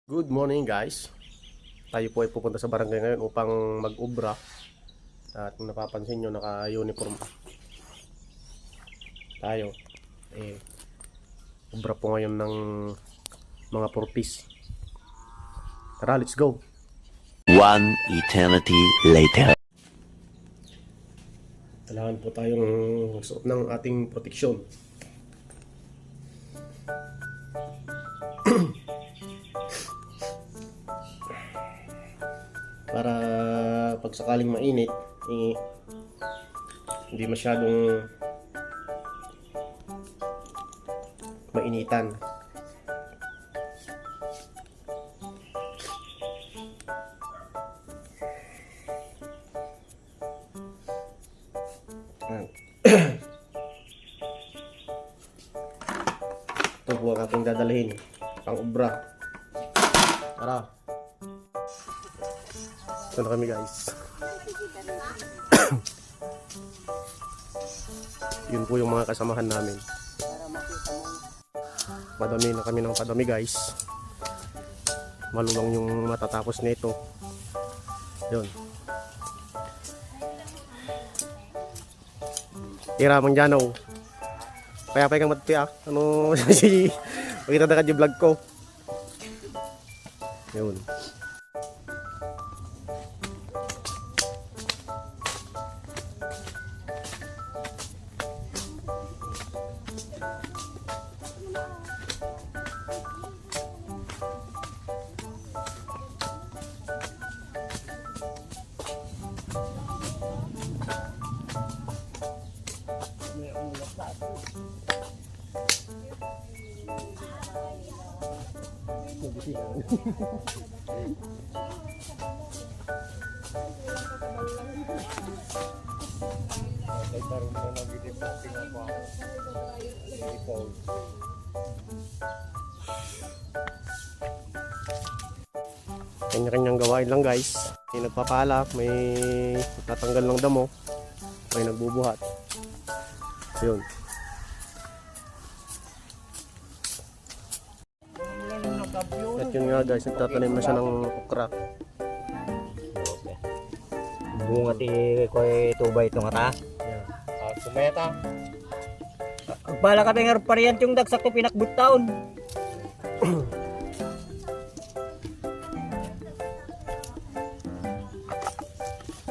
Good morning guys. Tayo po ay pupunta sa barangay ngayon upang mag-ubra. At kung napapansin nyo, naka-uniform tayo. Ubra po ngayon ng mga portis. Tara, let's go. One eternity later. Kailangan po tayong suot ng ating proteksyon. Para pag sakaling mainit, hindi masyadong mainitan. Ito po ang ating dadalhin pang ubra. Tara. Ito na kami guys. Yun po yung mga kasamahan namin. Padami na kami ng padami guys. Maluwang yung matatapos nito. Yun. Tira mong dyan oh. Paya-paya kang matuti ah. Ano si makita na ka yung vlog ko. Yun. Kanya-kanyang gawain lang guys. May nagpapalak, may tatanggal ng damo, may nagbubuhat. Yun. At yun nga guys, nagtatanim na siya ng okra. Bunga ti koy tubay ito nga ta. Sumeta. Bala ka nga pariyan yung dagsak to pinakbut taon.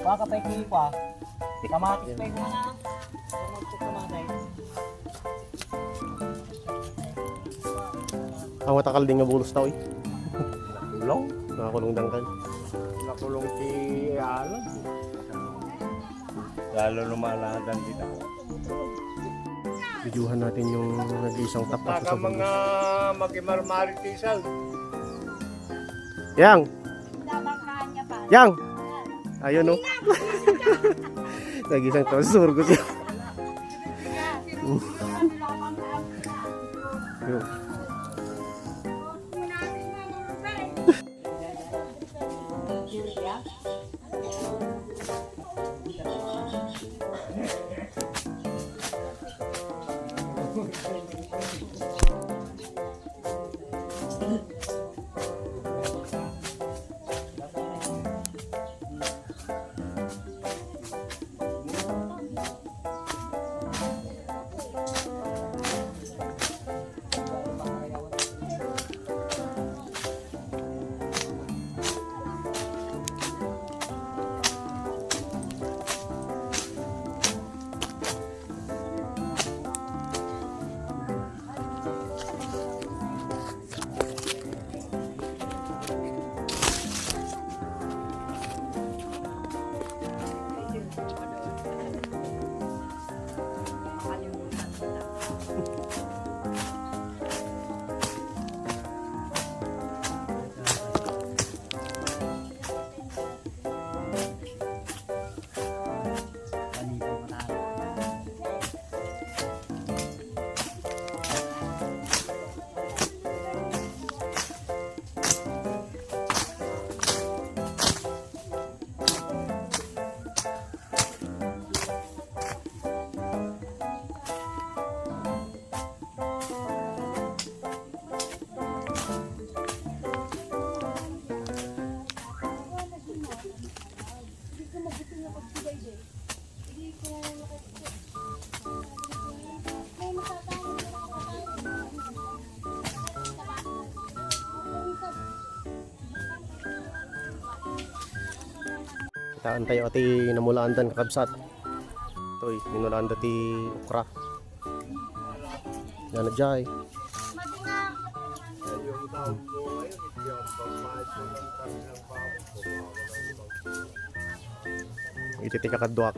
Baka pa kipa. Kamatis pa ko na. Ang matakal din nga bulos tao eh. Nakulong. Nakakulong dangkal. Nakulong si Alan. Lalo lumaladan kita. Videohan natin yung nag-iisang tapat sa bulos. Mga magimarmaritisal. Yang! Yang! Ayun oh. Nag-iisang tapat. Sur ko siya. Yun. Taan tayo ati namulaan dan kakabsat. Toy, ninulaan dati ukra. Yan na jay. Ititika kadwak.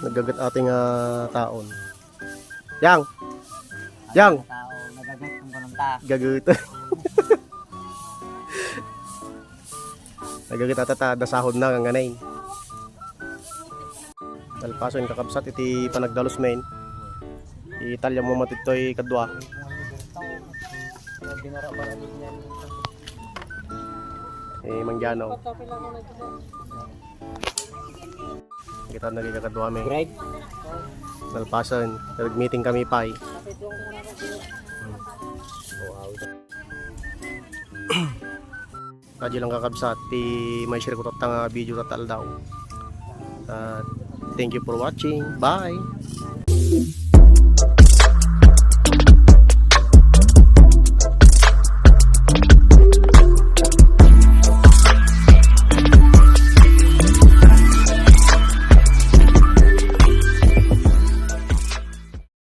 Nagagat ating taon. Yang! Yang! Tao, nagagat kung ganun ta. Gagut. Nagagat atata dasahod na ang ganay. Dalpaso yung kakabsat iti panagdalos main. Italya mo matitoy kadwa. Binara para din yan. Mangyano. Kita nagkakadwa may. Grade? Dalpason. Nag-meeting kami pa. Kadyo lang kakabsat. May share ko tatang video tatal daw. Thank you for watching. Bye!